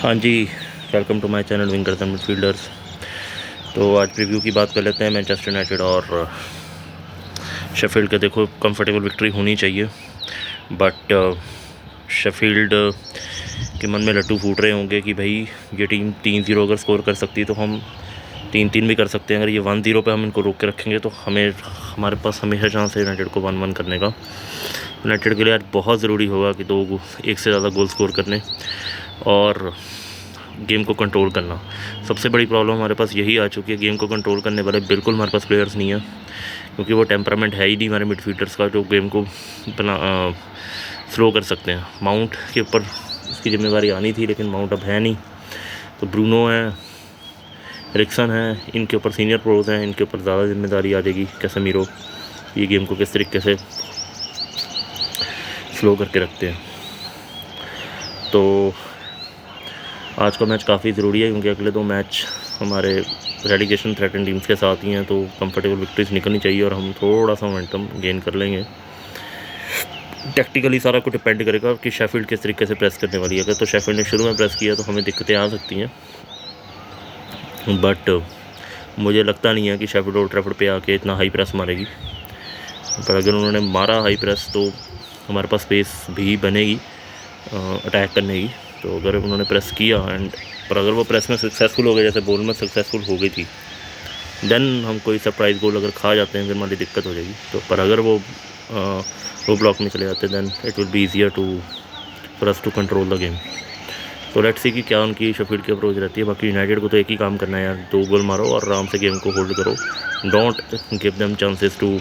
हाँ जी, welcome to my channel wingers and midfielders. तो आज प्रीव्यू की बात कर लेते हैं मैनचेस्टर यूनाइटेड और शेफील्ड के। देखो, कंफर्टेबल विक्ट्री होनी चाहिए, बट शेफील्ड के मन में लड्डू फूट रहे होंगे कि भाई ये टीम 3-0 अगर स्कोर कर सकती है तो हम 3-3 भी कर सकते हैं। अगर ये 1-0 पे हम इनको रोक के रखेंगे तो हमारे पास हमेशा चांस है यूनाइटेड को 1-1 करने का। यूनाइटेड के लिए आज बहुत ज़रूरी होगा कि एक से ज़्यादा गोल स्कोर करने और गेम को कंट्रोल करना। सबसे बड़ी प्रॉब्लम हमारे पास यही आ चुकी है, गेम को कंट्रोल करने वाले बिल्कुल हमारे पास प्लेयर्स नहीं है, क्योंकि वो टेम्परामेंट है ही नहीं हमारे मिडफील्डर्स का जो गेम को स्लो कर सकते हैं। माउंट के ऊपर इसकी जिम्मेदारी आनी थी, लेकिन माउंट अब है नहीं, तो ब्रूनो है, एरिक्सन है, इनके ऊपर सीनियर प्रोज हैं, इनके ऊपर ज़्यादा जिम्मेदारी आ जाएगी। कैसेमीरो ये गेम को किस तरीके से स्लो करके रखते हैं। तो आज का मैच काफ़ी ज़रूरी है, क्योंकि अगले 2 मैच हमारे रेलीगेशन थ्रेटन टीम्स के साथ ही हैं, तो कंफर्टेबल विक्ट्रीज निकलनी चाहिए और हम थोड़ा सा मोमेंटम गेन कर लेंगे। टैक्टिकली सारा कुछ डिपेंड करेगा कि शेफील्ड किस तरीके से प्रेस करने वाली है। अगर तो शेफील्ड ने शुरू में प्रेस किया तो हमें दिक्कतें आ सकती हैं, बट मुझे लगता नहीं है कि शेफील्ड ओल्ड ट्रैफर्ड पे आके इतना हाई प्रेस मारेगी। पर अगर उन्होंने मारा हाई प्रेस तो हमारे पास स्पेस भी बनेगी अटैक करने की। तो अगर उन्होंने प्रेस किया पर अगर वो प्रेस में सक्सेसफुल हो गए, जैसे बॉल में सक्सेसफुल हो गई थी, देन हम कोई सरप्राइज़ गोल अगर खा जाते हैं फिर हमारी दिक्कत हो जाएगी। तो पर अगर वो ब्लॉक में चले जाते then it will be easier for us to control the game. तो लेट्स सी कि क्या उनकी शेफील्ड की अप्रोच रहती है। बाकी यूनाइटेड को तो एक ही काम करना है यार, 2 गोल मारो और आराम से गेम को होल्ड करो। Don't give them chances to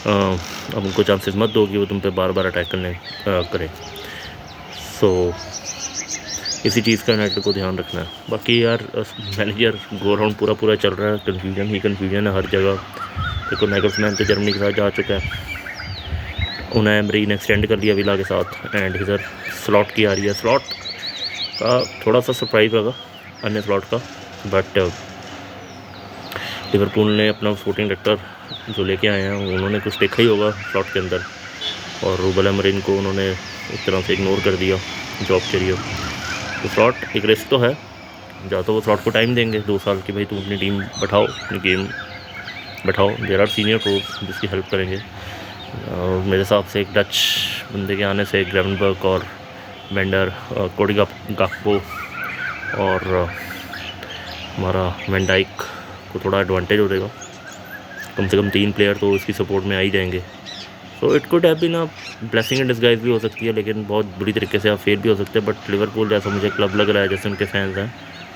अब उनको चांसेस मत दो कि वो तुम पे बार बार अटैक करें। सो इसी चीज़ का यूनाइटेड को ध्यान रखना है। बाकी यार मैनेजर गो राउंड पूरा चल रहा है, कन्फ्यूजन है हर जगह। देखो, नैगल्समैन तो जर्मनी के साथ जा चुका है, उन्हें एमरी ने एक्सटेंड कर दिया विला के साथ, एंड इधर स्लॉट की आ रही है। स्लॉट का थोड़ा सा सरप्राइज होगा अन्य स्लॉट का, बट लिवरपूल ने अपना स्पोर्टिंग डायरेक्टर जो लेके आए हैं उन्होंने कुछ देखा ही होगा स्लॉट के अंदर, और रूबल अमरीन को उन्होंने एक तरह से इग्नोर कर दिया जॉब के लिए। तो स्लॉट एक रिस्क तो है, या तो वो स्लॉट को टाइम देंगे 2 साल की, भाई तुम अपनी टीम बैठाओ, अपनी गेम बैठाओ। देयर आर सीनियर प्रोज जिसकी हेल्प करेंगे। और मेरे हिसाब से एक डच बंदे के आने से ग्रेवनबर्ग और वेंडर, कोडी गाक्पो और हमारा वैन डाइक को थोड़ा एडवांटेज हो जाएगा। कम से कम 3 प्लेयर तो उसकी सपोर्ट में आ ही जाएंगे। तो it could have been a blessing in disguise भी हो सकती है, लेकिन बहुत बुरी तरीके से आप फेल भी हो सकते हैं। बट लिवरपूल जैसा मुझे क्लब लग रहा है, जैसे उनके फैंस हैं,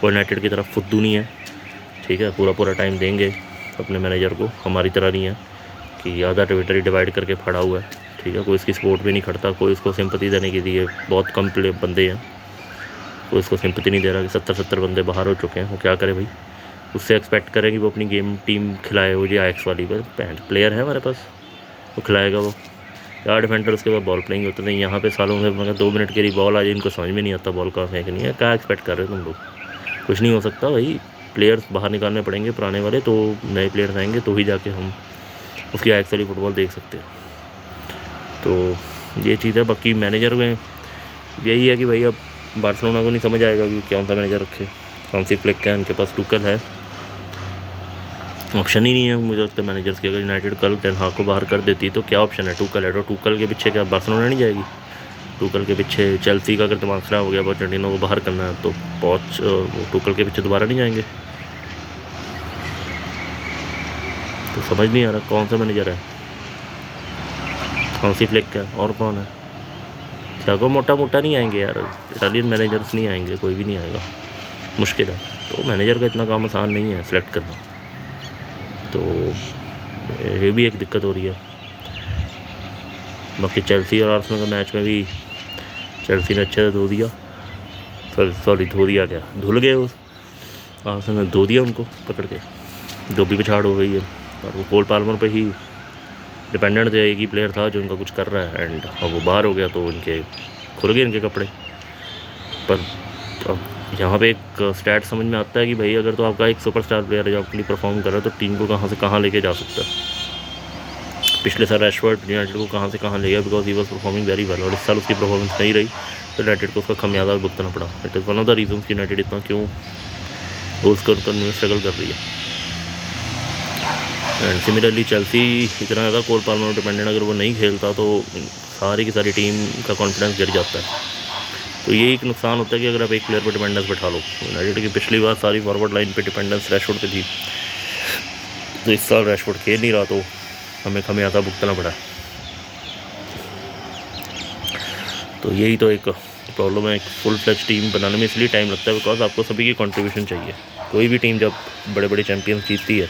वो यूनाइटेड की तरफ फुद्दू नहीं है। ठीक है, पूरा टाइम देंगे अपने मैनेजर को, हमारी तरह नहीं है कि आधा टेरिटरी डिवाइड करके खड़ा हुआ है। ठीक है, कोई इसकी सपोर्ट भी नहीं करता, कोई इसको सिंपति देने के लिए बहुत कम बंदे हैं, कोई इसको सिंपति नहीं दे रहा। कि 70 बंदे बाहर हो चुके हैं, वो क्या करे भाई, उससे एक्सपेक्ट करें कि वो अपनी गेम टीम खिलाए। वो जो आयक्स वाली प्लेयर है हमारे पास, वो खिलाएगा। वो यार डिफेंडर उसके बाद बॉल प्लेइंग होते नहीं। यहाँ पे सालों से मगर 2 मिनट के लिए बॉल आ जाए, इनको समझ में नहीं आता बॉल कहाँ फेंकनी है। क्या एक्सपेक्ट कर रहे हो तुम लोग? कुछ नहीं हो सकता भाई, प्लेयर्स बाहर निकालने पड़ेंगे पुराने वाले, तो नए प्लेयर्स आएंगे तो ही जाके हम उसकी आयक्स वाली फुटबॉल देख सकते हैं। तो ये चीज़ है। बाकी मैनेजर में यही है कि भाई अब बार्सिलोना को नहीं समझ आएगा कि कौन सा मैनेजर रखे। हांसी फ्लिक का इनके पास टुकल है, ऑप्शन ही नहीं है मुझे लगता है मैनेजर्स की। अगर यूनाइटेड कल टेन हाग को बाहर कर देती तो क्या ऑप्शन है? टुकल है, तो टुकल के पीछे क्या बार्सिलोना नहीं जाएगी? टुकल के पीछे चेल्सी का अगर दिमाग खराब हो गया, पोचेटिनो को बाहर करना है, तो टुकल के पीछे दोबारा नहीं जाएंगे? तो समझ नहीं आ रहा कौन सा मैनेजर है। हांसी फ्लिक का, और कौन है? चाको मोटा नहीं आएंगे यार, इटालियन मैनेजर्स नहीं आएंगे, कोई भी नहीं आएगा, मुश्किल है। तो मैनेजर का इतना काम आसान नहीं है सेलेक्ट करना, तो ये भी एक दिक्कत हो रही है। बाकी चेल्सी और आर्सेनल का मैच में भी चेल्सी ने अच्छे से धो दिया, धो दिया क्या, धुल गए वो, आर्सेनल ने धो दिया उनको पकड़ के, जो भी पिछाड़ हो गई है। और वो कोल पाल्मर पे ही डिपेंडेंट थे, एक ही प्लेयर था जो उनका कुछ कर रहा है, एंड अब वो बाहर हो गया तो उनके खुल गए इनके कपड़े। पर अब यहाँ पे एक स्टैट समझ में आता है कि भाई अगर तो आपका एक सुपरस्टार प्लेयर है जो आपके लिए परफॉर्म कर रहा है, तो टीम को कहाँ से कहाँ लेके जा सकता है। पिछले साल रैशफोर्ड यूनाइटेड को कहाँ से कहाँ ले गया, because he was performing very well, और इस साल उसकी परफॉर्मेंस नहीं रही। यूनाइटेड को उसका खमियाजा भुगतना पड़ा। It is one of the reason कि यूनाइटेड इतना क्यों गोल स्कोर करने में स्ट्रगल कर रही है। एंड सिमिलरली चेल्सी इतना ज़्यादा कोल पाल्मर डिपेंडेंट, अगर वो नहीं खेलता तो सारी की सारी टीम का कॉन्फिडेंस गिर जाता है। तो ये एक नुकसान होता है कि अगर आप एक प्लेयर पर डिपेंडेंस बैठा लो। यूनाइटेड की पिछली बार सारी फॉरवर्ड लाइन पे डिपेंडेंस रैशफोर्ड पे थी, तो इस साल रैशफोर्ड खेल नहीं रहा, तो हमें खमियाजा भुगतना पड़ा। तो यही तो एक प्रॉब्लम है। एक फुल फ्लेज टीम बनाने में इसलिए टाइम लगता है बिकॉज आपको सभी की कंट्रीब्यूशन चाहिए। कोई भी टीम जब बड़े बड़े चैंपियंस जीतती है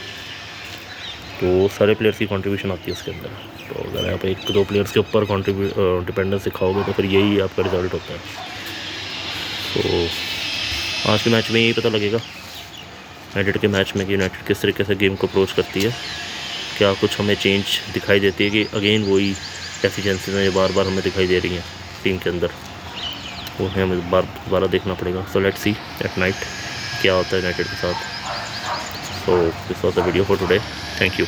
तो सारे प्लेयर्स की कंट्रीब्यूशन आती है उसके अंदर। तो अगर आप एक दो प्लेयर्स के ऊपर डिपेंडेंस दिखाओगे तो फिर यही आपका रिजल्ट होता है। तो आज के मैच में यही पता लगेगा, यूनाइटेड के मैच में, कि यूनाइटेड किस तरीके से गेम को अप्रोच करती है। क्या कुछ हमें चेंज दिखाई देती है कि अगेन वही डेफिशिएंसीज हैं बार बार हमें दिखाई दे रही हैं टीम के अंदर, वो हमें दोबारा देखना पड़ेगा। So let's see at night क्या होता है यूनाइटेड के साथ। So this was the video for today. Thank you.